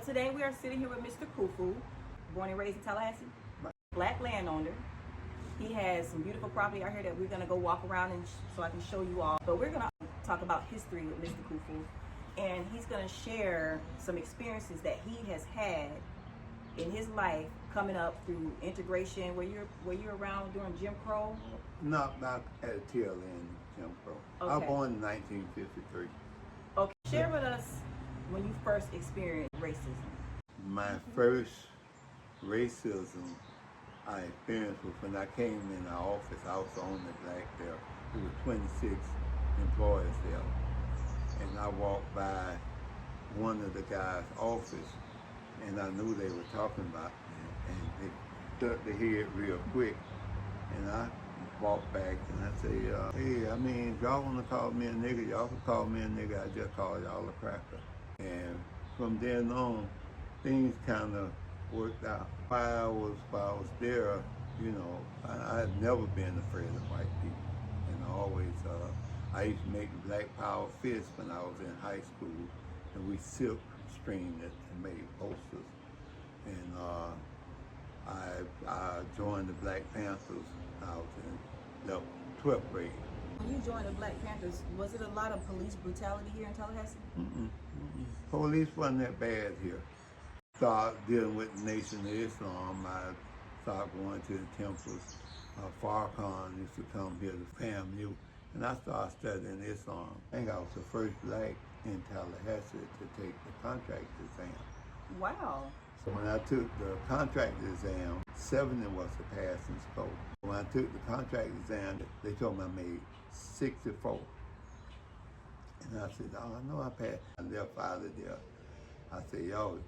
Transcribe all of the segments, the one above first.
today we are sitting here with Mr. Kufu, born and raised in Tallahassee, black landowner. He has some beautiful property out here that we're going to go walk around and so I can show you all. But we're going to talk about history with Mr. Kufu, and he's going to share some experiences that he has had in his life coming up through integration. Were you around during Jim Crow? Not at the tail end of Jim Crow. Okay. I was born in 1953. Okay. Share with us when you first experienced racism. My first racism I experienced was when I came in the office. I was the only black there. There were 26 employees there. And I walked by one of the guys' office, and I knew they were talking about me. And they ducked their head real quick. And I walked back and I say, hey, I mean, if y'all want to call me a nigga, y'all can call me a nigga. I just call y'all a cracker. And from then on, things kind of worked out. While I was there, you know, I had never been afraid of white people. And I used to make the Black Power fist when I was in high school, and we silk streamed it and made posters. And I joined the Black Panthers. I was in the 12th grade. When you joined the Black Panthers, was it a lot of police brutality here in Tallahassee? Police wasn't that bad here. Started dealing with the Nation of Islam. I started going to the temples. Farrakhan used to come here to FAMU, and I started studying Islam. I think I was the first black in Tallahassee to take the contract exam. Wow. So when I took the contract exam, 70 was the passing score. When I took the contract exam, they told me I made 64. And I said, oh, I know I passed. I left out of there. I said, yo,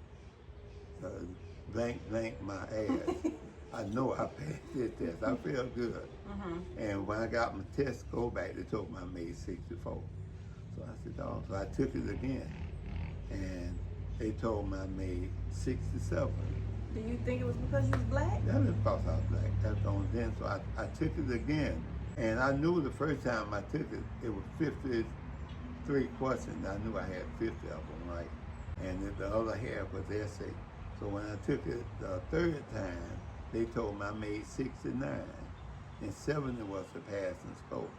blank my ass. I know I passed this test. I felt good. And when I got my test score back, they told me I made 64. So I said, oh, so I took it again. And they told me I made 67. Do you think it was because you was black? That was because I was black. That's on then. So I took it again. And I knew the first time I took it, it was 53 questions. I knew I had 50 of them right. And the other half was essay. So when I took it the third time, they told me I made 69. And 70 was the passing score.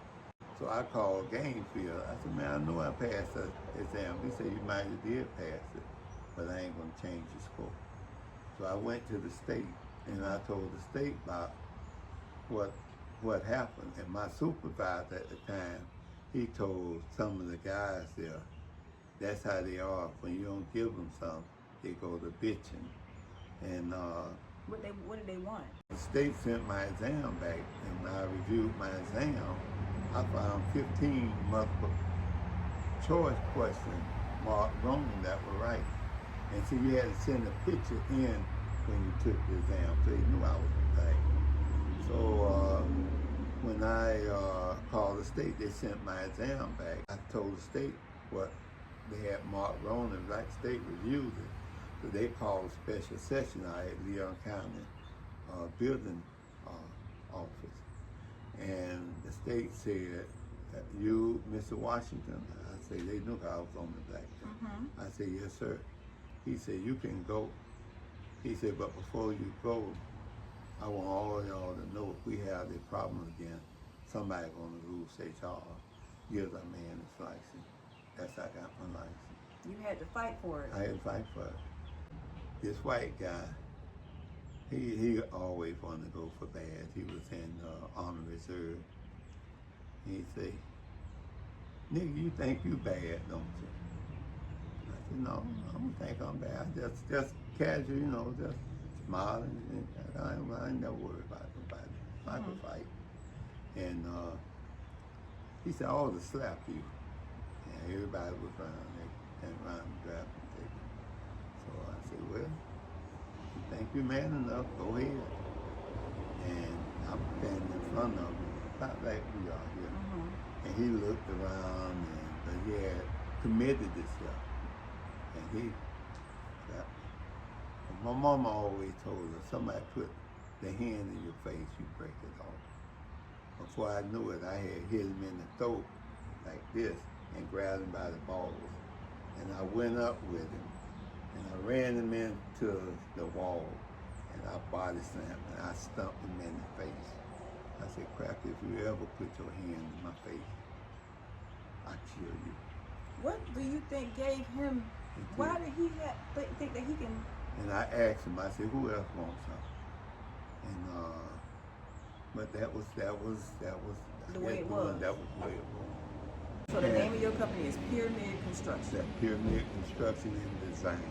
So I called Gainesville. I said, man, I know I passed the exam. He said, you might have did pass it, but I ain't gonna change the score. So I went to the state, and I told the state about what happened. And my supervisor at the time, he told some of the guys there, that's how they are. When you don't give them something, they go to bitching. And what did they want? the state sent my exam back, and when I reviewed my exam, I found 15 multiple choice questions marked wrong that were right. And so you had to send a picture in when you took the exam, so you knew I was black. So when I called the state, they sent my exam back. I told the state what they had marked wrong, and the black state reviewed it. So they called a special session out at Leon County building office. And the state said, you, Mr. Washington? I said, they knew I was on the black team. I said, yes, sir. He said, you can go. He said, but before you go, I want all y'all to know if we have a problem again, somebody gonna lose their job. Give that man his license. That's how I got my license. You had to fight for it. I had to fight for it. This white guy, he always wanted to go for bad. He was in Owner Reserve. He said, nigga, you think you bad, don't you? I said, no, I don't think I'm bad. Just casual, you know, just smiling. And I ain't never worried about nobody. I could fight. And he said, I ought to slap you. And everybody was around there and around the drafting table. So I said, well, you think you're man enough, go ahead. And I'm standing in front of him, about like we are here. And he looked around, but he had committed himself. And he, my mama always told us, somebody put the hand in your face, you break it off. Before I knew it, I had hit him in the throat like this and grabbed him by the balls. And I went up with him And I ran him into the wall, and I body slammed, and I stumped him in the face. I said, "Crack, if you ever put your hand in my face, I kill you." What do you think gave him? Why did he think that he can? And I asked him, I said, "Who else wants some?" And but that was The way it was. That was the way it was. So the name of your company is Pyramid Construction. That Pyramid Construction and Design.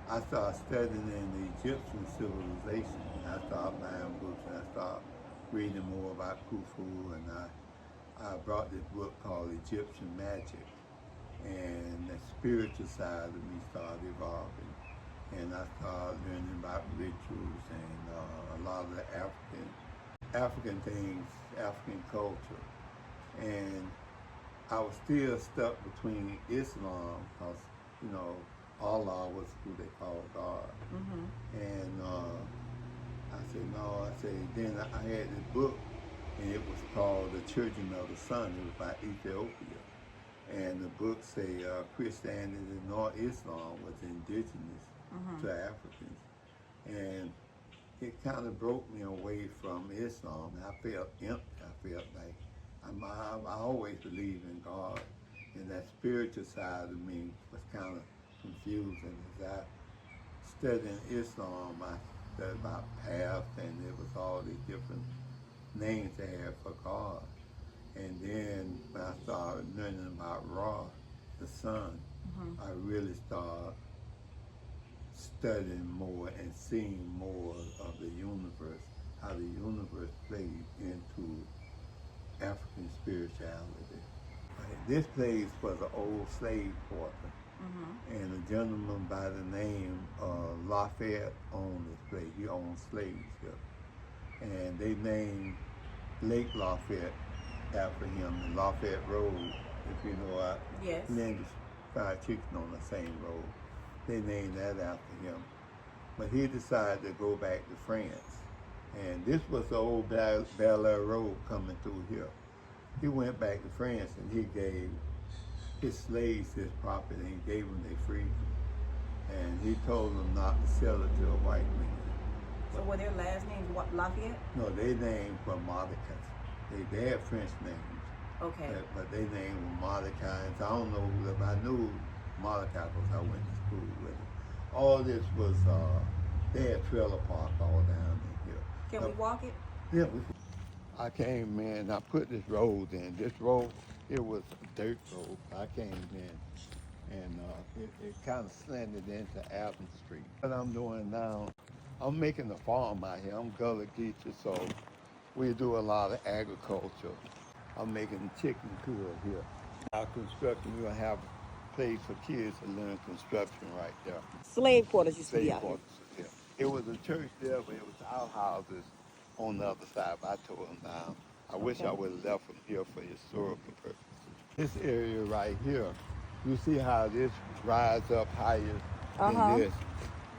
I started studying in the Egyptian civilization. I started buying books, and I started reading more about Khufu, and I brought this book called Egyptian Magic, and the spiritual side of me started evolving, and I started learning about rituals and a lot of the African things, African culture, and I was still stuck between Islam, because Allah was who they called God, and I said no. I said then I had this book, and it was called The Children of the Sun. It was by Ethiopia, and the book say Christianity nor Islam was indigenous to Africans, and it kind of broke me away from Islam. I felt empty. I felt like I always believed in God, and that spiritual side of me was kind of confusing. As I studied Islam, I studied about paths, and it was all these different names they had for God. And then when I started learning about Ra, the sun, I really started studying more and seeing more of the universe, how the universe played into African spirituality. This place was an old slave quarter, and a gentleman by the name of Lafayette owned this place. He owned slaves here, and they named Lake Lafayette after him, and Lafayette Road, if you know, Lindy's Fried Chicken on the same road. They named that after him. But he decided to go back to France. And this was the old Bel Air Road coming through here. He went back to France, and he gave his slaves his property, and he gave them their freedom. And he told them not to sell it to a white man. So were their last names Lafayette? No, they named were Mordecai. They had French names. Okay. But they named were Mordecai. And so I don't know if I knew Mordecai because I went to school with him. All this was, they had trailer park all down in here. Can we walk it? Yeah, I came in, I put this road in. This road, it was a dirt road. I came in, and it kind of slanted into Adams Street. What I'm doing now, I'm making a farm out here. I'm Gullah Geechee, so we do a lot of agriculture. I'm making chicken coop here. Our construction, we're gonna have a place for kids to learn construction right there. Slave quarters used to be out here. Yeah. It was a church there, but it was outhouses on the other side, but I tore them down. I wish I would have left them here for historical purposes. This area right here, you see how this rides up higher than this.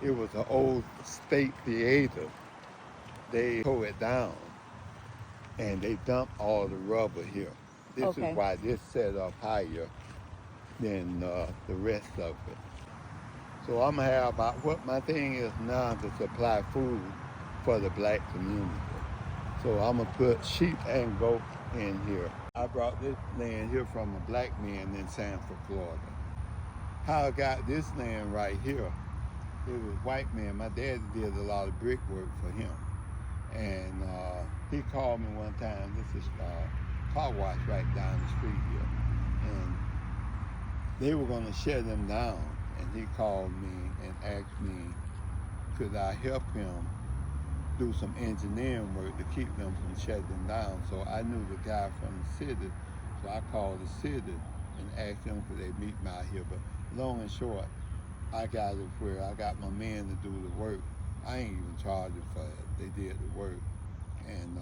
It was an old state theater. They tore it down, and they dumped all the rubber here. This is why this set up higher than the rest of it. So I'm gonna have about, what my thing is now, to supply food for the black community. So I'm gonna put sheep and goats in here. I brought this land here from a black man in Sanford, Florida. How I got this land right here, it was a white man. My dad did a lot of brick work for him. And he called me one time. This is car wash right down the street here. And they were gonna shut him down. And he called me and asked me, could I help him do some engineering work to keep them from shutting down. So I knew the guy from the city, so I called the city and asked them could they meet me out here. But long and short, I got it where I got my men to do the work. I ain't even charging for it. They did the work, and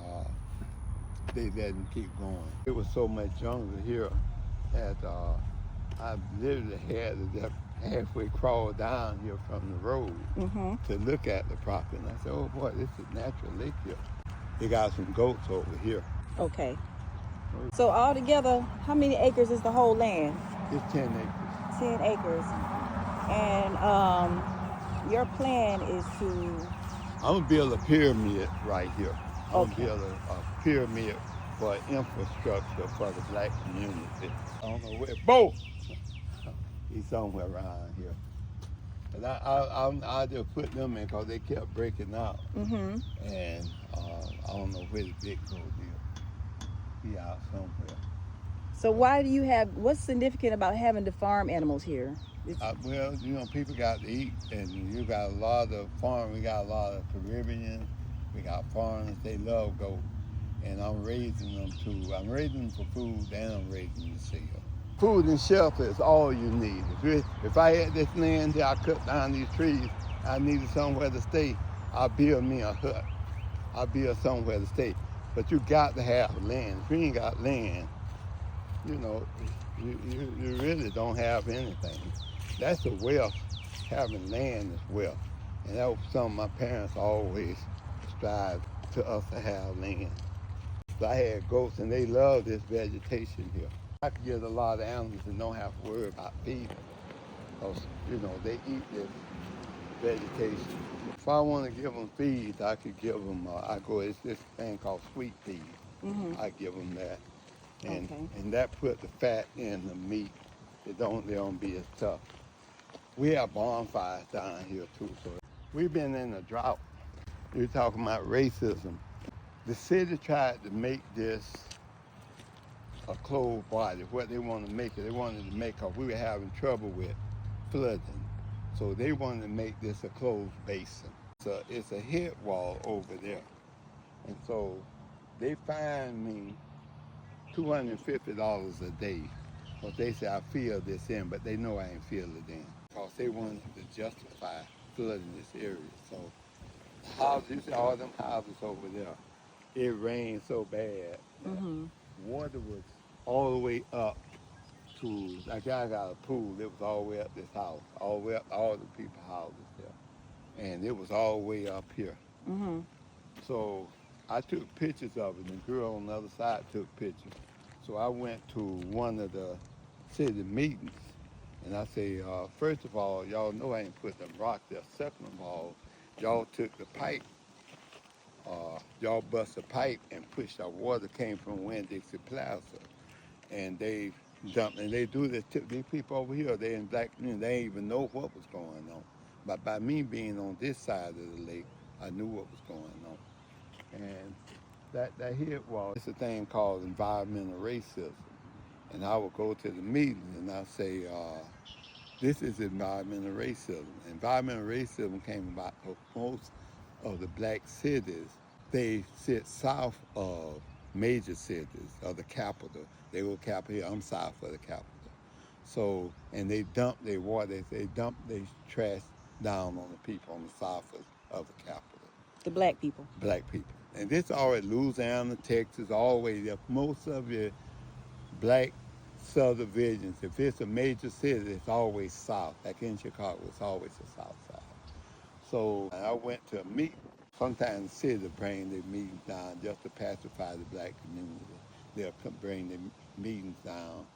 they let them keep going. It was so much younger here that I literally had to just halfway crawl down here from the road to look at the property. And I said, oh boy, this is natural lake here. They got some goats over here. Okay. So altogether, how many acres is the whole land? It's 10 acres. 10 acres. And your plan is to, I'm gonna build a pyramid right here. I'm gonna okay. build a pyramid for infrastructure for the black community. I don't know where. Bo! He's somewhere around here. And I just put them in because they kept breaking out. Mm-hmm. And I don't know where the big goat is. He out somewhere. So why do you have, what's significant about having the farm animals here? Well, people got to eat, and you got a lot of farm. We got a lot of Caribbeans. We got foreigners. They love goat, and I'm raising them too. I'm raising them for food, and I'm raising them to sell. Food and shelter is all you need. If I had this land here, I cut down these trees. I needed somewhere to stay. I build me a hut. I build somewhere to stay. But you got to have land. If you ain't got land, you know, you really don't have anything. That's the wealth. Having land is wealth. And that was something my parents always strived to us to have land. So I had goats and they love this vegetation here. I could get a lot of animals and don't have to worry about feeding because, they eat this vegetation. If I want to give them feed, I could give them, it's this thing called sweet feed. Mm-hmm. I give them that. Okay. And that put the fat in the meat. They don't be as tough. We have bonfires down here too, so we've been in a drought. You're talking about racism. The city tried to make this a closed body. What they wanted to make it, they wanted to make because we were having trouble with flooding. So they wanted to make this a closed basin. So it's a head wall over there. And so they fined me $250 a day. But they say I fill this in, but they know I ain't fill it in. Because they wanted to justify flooding this area. So houses, you see all them houses over there, it rained so bad that Mm-hmm. water was all the way up to, like I got a pool, it was all the way up this house, all the way up all the people's houses there. And it was all the way up here. Mm-hmm. So I took pictures of it, and the girl on the other side took pictures. So I went to one of the city meetings, and I say, first of all, y'all know I ain't put them rocks there. Second of all, y'all took the pipe, y'all bust a pipe and pushed our water came from Winn-Dixie Plaza, and they dumped, and they do this to these people over here. They in black community, they ain't even know what was going on. But by me being on this side of the lake, I knew what was going on. And that hit wall, it's a thing called environmental racism. And I would go to the meeting and I say, this is environmental racism. Environmental racism came about because most of the black cities, they sit south of major cities, of the capital. They go capital here, I'm south of the capital. So, and they dump their water, they dump their trash down on the people on the south of the capital. The black people. Black people. And this already Louisiana, Texas, all the way up. Most of your black subdivisions, if it's a major city, it's always south. Like in Chicago, it's always the south side. So I went to a meeting. Sometimes the city bring their meetings down just to pacify the black community. They'll bring their meetings down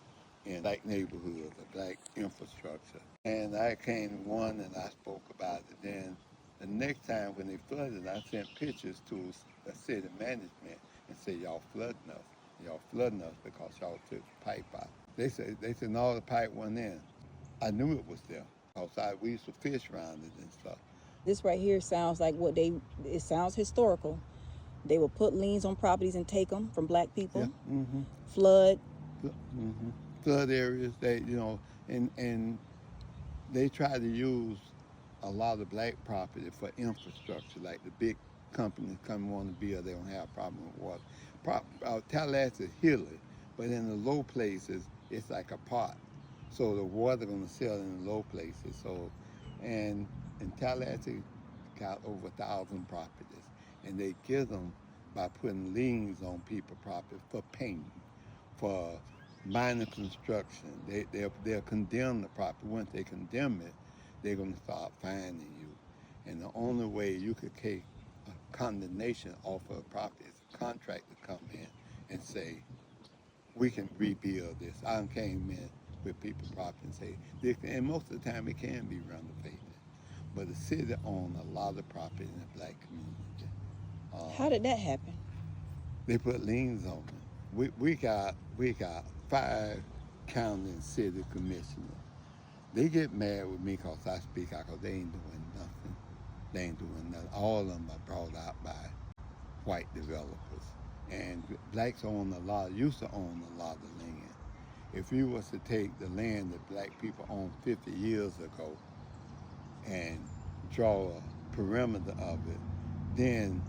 in black neighborhoods, the black infrastructure. And I came to one and I spoke about it. Then the next time when they flooded, I sent pictures to the city management and said, y'all flooding us. Y'all flooding us because y'all took the pipe out. They said no, the pipe wasn't in. I knew it was there because we used to fish around it and stuff. This right here sounds like it sounds historical. They will put liens on properties and take them from black people. Yeah. Mm-hmm. Flood. Mm-hmm. Flood areas, and they try to use a lot of black property for infrastructure, like the big companies come want to build, they don't have a problem with water. Tallahassee is hilly, but in the low places, it's like a pot. So the water gonna sell in the low places. So, and in Tallahassee, got over 1,000 properties, and they give them by putting liens on people's property for painting, for minor construction. They'll condemn the property. Once they condemn it, they're going to start fining you. And the only way you could take a condemnation off of a property is a contractor come in and say, we can rebuild this. I came in with people's property and say, and most of the time it can be renovated. But the city owns a lot of property in the black community. How did that happen? They put liens on it. We got 5 county and city commissioners. They get mad with me because I speak out because they ain't doing nothing. They ain't doing nothing. All of them are brought out by white developers. And blacks used to own a lot of land. If you was to take the land that black people owned 50 years ago and draw a perimeter of it, then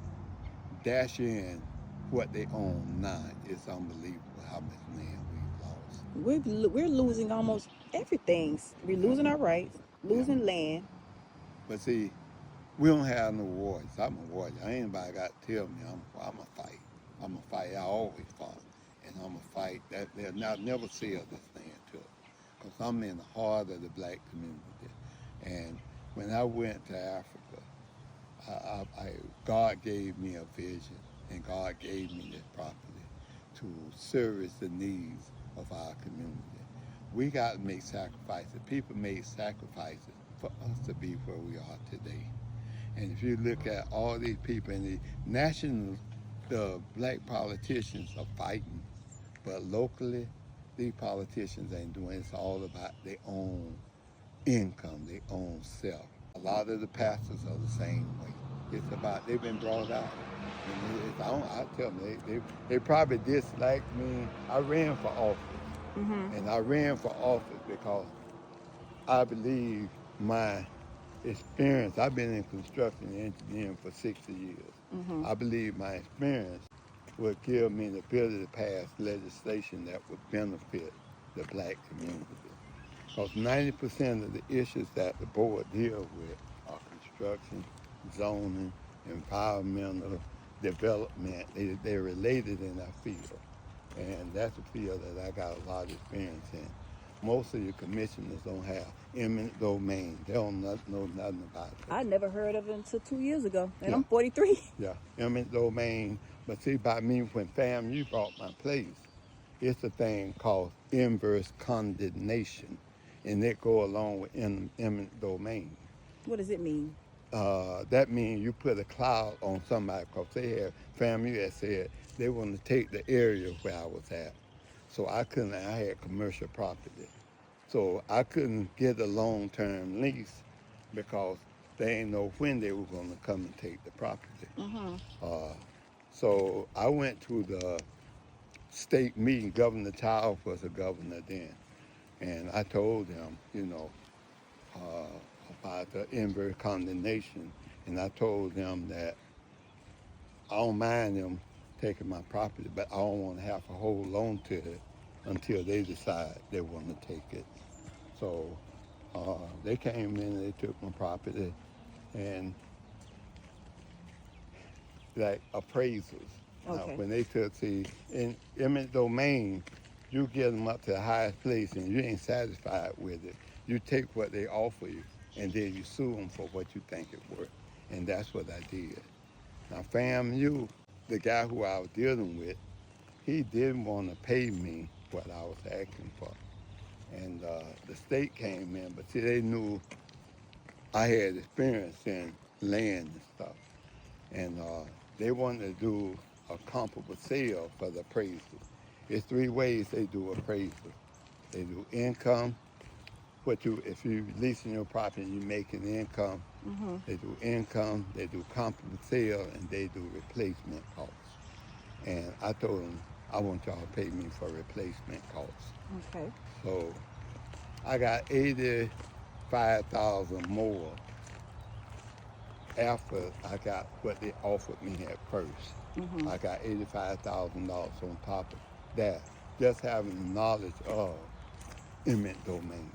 dash in what they own now, it's unbelievable how much land we've lost. We're losing almost everything. We're losing our rights, losing land. But see, we don't have no warriors. I'm a warrior. Anybody got to tell me I'm a fight. I'm a fight. I always fought. And I'm a fight. They'll never sell this land to us. Because I'm in the heart of the black community. And when I went to Africa, God gave me a vision. And God gave me this property to service the needs of our community. We got to make sacrifices. People made sacrifices for us to be where we are today. And if you look at all these people in the black politicians are fighting, but locally, these politicians ain't doing it. It's all about their own income, their own self. A lot of the pastors are the same way. It's about, they've been brought out. And I tell them, they probably dislike me. I ran for office. And I ran for office because I believe my experience, I've been in construction and engineering for 60 years. I believe my experience would give me the ability to pass legislation that would benefit the black community. Because 90% of the issues that the board deals with are construction, zoning, environmental development. They're related in our field. And that's a field that I got a lot of experience in. Most of your commissioners don't have eminent domain. They don't know nothing about it. I never heard of it until 2 years ago, and Yeah. I'm 43. Yeah, eminent domain. But see, by me, when FAMU bought my place, it's a thing called inverse condemnation, and it go along with eminent domain. What does it mean? That means you put a cloud on somebody because FAMU had said they want to take the area where I was at. So I had commercial property. So I couldn't get a long-term lease because they didn't know when they were going to come and take the property. So I went to the state meeting. Governor Child was a governor then. And I told them, about the inverse condemnation. And I told them that I don't mind them taking my property, but I don't want to have to hold on to it until they decide they want to take it. So they came in and they took my property, and like appraisers. Okay. When they took, in eminent domain, you get them up to the highest place and you ain't satisfied with it. You take what they offer you and then you sue them for what you think it's worth. And that's what I did. Now, FAMU, the guy who I was dealing with, he didn't want to pay me what I was asking for. And the state came in, but see, they knew I had experience in land and stuff. And they wanted to do a comparable sale for the appraisal. There's 3 ways they do appraisal. They do income, if you're leasing your property and you're making income, they do income, they do comparable sale, and they do replacement costs. And I told them, I want y'all to pay me for replacement costs. Okay. So I got $85,000 more after I got what they offered me at first. I got $85,000 on top of that, just having the knowledge of eminent domain.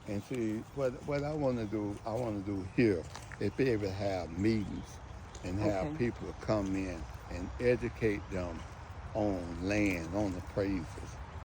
And see, what I want to do here is be able to have meetings and have people come in and educate them on land, on appraisals,